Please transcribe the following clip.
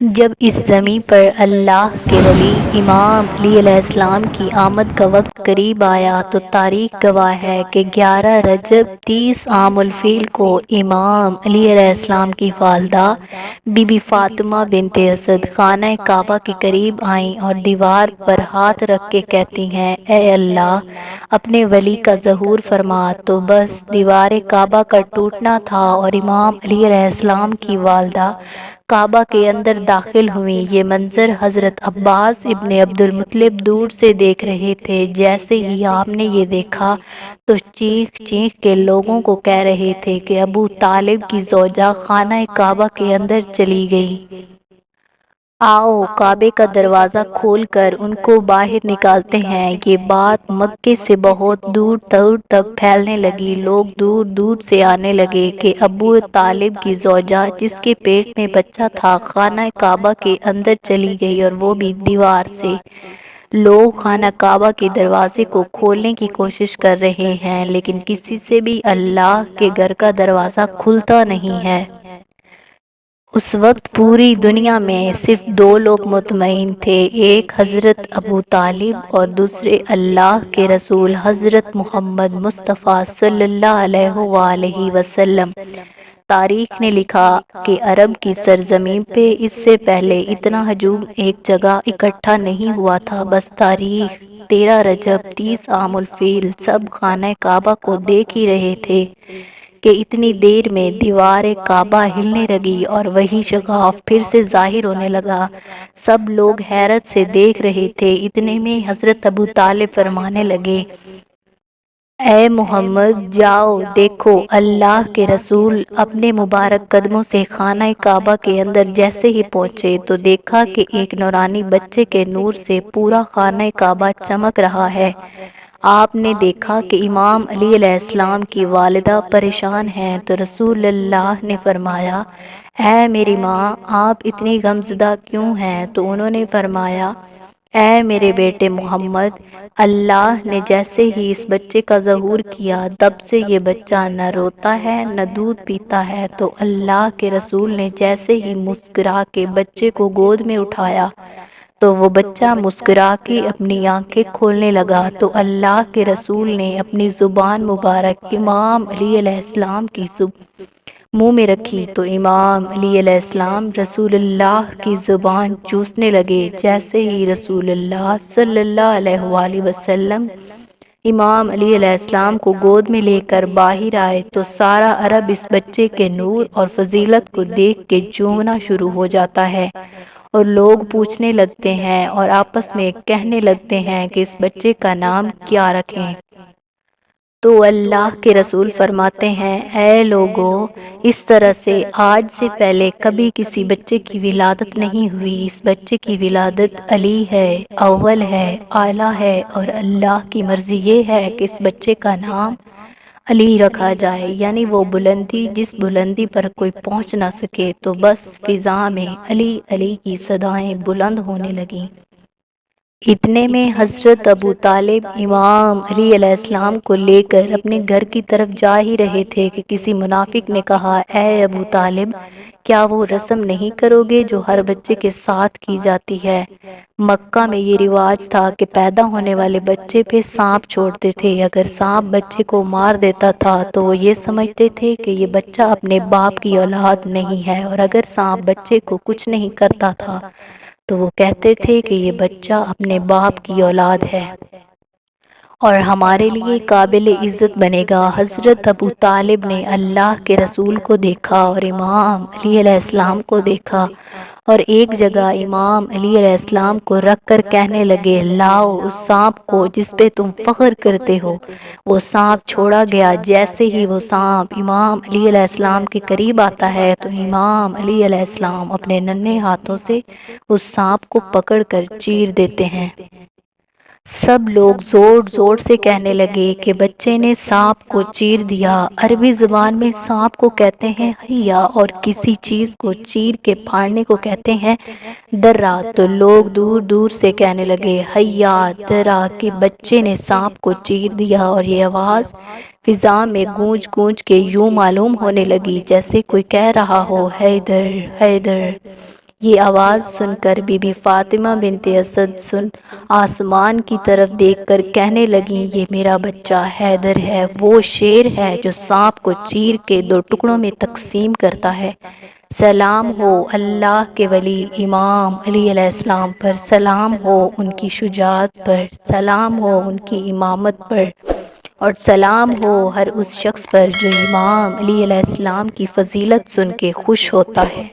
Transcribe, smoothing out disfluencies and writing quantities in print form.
جب اس زمین پر اللہ کے ولی امام علی علیہ السلام کی آمد کا وقت قریب آیا تو تاریخ گواہ ہے کہ 11 رجب 30 عام الفیل کو امام علی علیہ السلام کی والدہ بی بی فاطمہ بنت اسد خانہ کعبہ کے قریب آئیں اور دیوار پر ہاتھ رکھ کے کہتی ہیں، اے اللہ اپنے ولی کا ظہور فرما۔ تو بس دیوار کعبہ کا ٹوٹنا تھا اور امام علی علیہ السلام کی والدہ کعبہ کے اندر داخل ہوئیں۔ یہ منظر حضرت عباس ابن عبد المطلب دور سے دیکھ رہے تھے۔ جیسے ہی آپ نے یہ دیکھا تو چیخ چیخ کے لوگوں کو کہہ رہے تھے کہ ابو طالب کی زوجہ خانہ کعبہ کے اندر چلی گئی۔ آؤ کعبے کا دروازہ کھول کر ان کو باہر نکالتے ہیں۔ یہ بات مکے سے بہت دور دور تک پھیلنے لگی۔ لوگ دور دور سے آنے لگے کہ ابو طالب کی زوجہ جس کے پیٹ میں بچہ تھا خانہ کعبہ کے اندر چلی گئی، اور وہ بھی دیوار سے۔ لوگ خانہ کعبہ کے دروازے کو کھولنے کی کوشش کر رہے ہیں، لیکن کسی سے بھی اللہ کے گھر کا دروازہ کھلتا نہیں ہے۔ اس وقت پوری دنیا میں صرف 2 لوگ مطمئن تھے، ایک حضرت ابو طالب اور دوسرے اللہ کے رسول حضرت محمد مصطفیٰ صلی اللہ علیہ وآلہ وسلم۔ تاریخ نے لکھا کہ عرب کی سرزمین پہ اس سے پہلے اتنا ہجوم ایک جگہ اکٹھا نہیں ہوا تھا۔ بس تاریخ 13 رجب 30 عام الفیل سب خانہ کعبہ کو دیکھ ہی رہے تھے کہ اتنی دیر میں دیوار کعبہ ہلنے لگی اور وہی شغاف پھر سے ظاہر ہونے لگا۔ سب لوگ حیرت سے دیکھ رہے تھے۔ اتنے میں حضرت ابو طالب فرمانے لگے، اے محمد جاؤ دیکھو۔ اللہ کے رسول اپنے مبارک قدموں سے خانہ کعبہ کے اندر جیسے ہی پہنچے تو دیکھا کہ ایک نورانی بچے کے نور سے پورا خانہ کعبہ چمک رہا ہے۔ آپ نے دیکھا کہ امام علی علیہ السلام کی والدہ پریشان ہیں، تو رسول اللہ نے فرمایا، اے میری ماں آپ اتنی غمزدہ کیوں ہیں؟ تو انہوں نے فرمایا، اے میرے بیٹے محمد، اللہ نے جیسے ہی اس بچے کا ظہور کیا تب سے یہ بچہ نہ روتا ہے نہ دودھ پیتا ہے۔ تو اللہ کے رسول نے جیسے ہی مسکرا کے بچے کو گود میں اٹھایا تو وہ بچہ مسکرا کے اپنی آنکھیں کھولنے لگا۔ تو اللہ کے رسول نے اپنی زبان مبارک امام علی علیہ السلام کی منہ میں رکھی تو امام علی علیہ السلام رسول اللہ کی زبان چوسنے لگے۔ جیسے ہی رسول اللہ صلی اللہ علیہ وآلہ وسلم امام علی علیہ السلام کو گود میں لے کر باہر آئے تو سارا عرب اس بچے کے نور اور فضیلت کو دیکھ کے جھومنا شروع ہو جاتا ہے، اور لوگ پوچھنے لگتے ہیں اور آپس میں کہنے لگتے ہیں کہ اس بچے کا نام کیا رکھیں۔ تو اللہ کے رسول فرماتے ہیں، اے لوگو، اس طرح سے آج سے پہلے کبھی کسی بچے کی ولادت نہیں ہوئی۔ اس بچے کی ولادت علی ہے، اول ہے، اعلیٰ ہے، اور اللہ کی مرضی یہ ہے کہ اس بچے کا نام علی رکھا جائے، یعنی وہ بلندی جس بلندی پر کوئی پہنچ نہ سکے۔ تو بس فضا میں علی علی کی صدائیں بلند ہونے لگیں۔ اتنے میں حضرت ابو طالب امام علی علیہ السلام کو لے کر اپنے گھر کی طرف جا ہی رہے تھے کہ کسی منافق نے کہا، اے ابو طالب، کیا وہ رسم نہیں کرو گے جو ہر بچے کے ساتھ کی جاتی ہے؟ مکہ میں یہ رواج تھا کہ پیدا ہونے والے بچے پہ سانپ چھوڑتے تھے۔ اگر سانپ بچے کو مار دیتا تھا تو وہ یہ سمجھتے تھے کہ یہ بچہ اپنے باپ کی اولاد نہیں ہے، اور اگر سانپ بچے کو کچھ نہیں کرتا تھا تو وہ کہتے تھے کہ یہ بچہ اپنے باپ کی اولاد ہے اور ہمارے لیے قابل عزت بنے گا۔ حضرت ابو طالب نے اللہ کے رسول کو دیکھا اور امام علی علیہ السلام کو دیکھا، اور ایک جگہ امام علی علیہ السلام کو رکھ کر کہنے لگے، لاؤ اس سانپ کو جس پہ تم فخر کرتے ہو۔ وہ سانپ چھوڑا گیا۔ جیسے ہی وہ سانپ امام علی علیہ السلام کے قریب آتا ہے تو امام علی علیہ السلام اپنے ننھے ہاتھوں سے اس سانپ کو پکڑ کر چیر دیتے ہیں۔ سب لوگ زور زور سے کہنے لگے کہ بچے نے سانپ کو چیر دیا۔ عربی زبان میں سانپ کو کہتے ہیں حیا، اور کسی چیز کو چیر کے پھاڑنے کو کہتے ہیں درہ۔ تو لوگ دور دور سے کہنے لگے، حیا درہ، کہ بچے نے سانپ کو چیر دیا، اور یہ آواز فضا میں گونج گونج کے یوں معلوم ہونے لگی جیسے کوئی کہہ رہا ہو، حیدر حیدر۔ یہ آواز سن کر بی بی فاطمہ بنت اسد آسمان کی طرف دیکھ کر کہنے لگیں، یہ میرا بچہ حیدر ہے، وہ شیر ہے جو سانپ کو چیر کے 2 ٹکڑوں میں تقسیم کرتا ہے۔ سلام ہو اللہ کے ولی امام علی علیہ السلام پر، سلام ہو ان کی شجاعت پر، سلام ہو ان کی امامت پر، اور سلام ہو ہر اس شخص پر جو امام علی علیہ السلام کی فضیلت سن کے خوش ہوتا ہے۔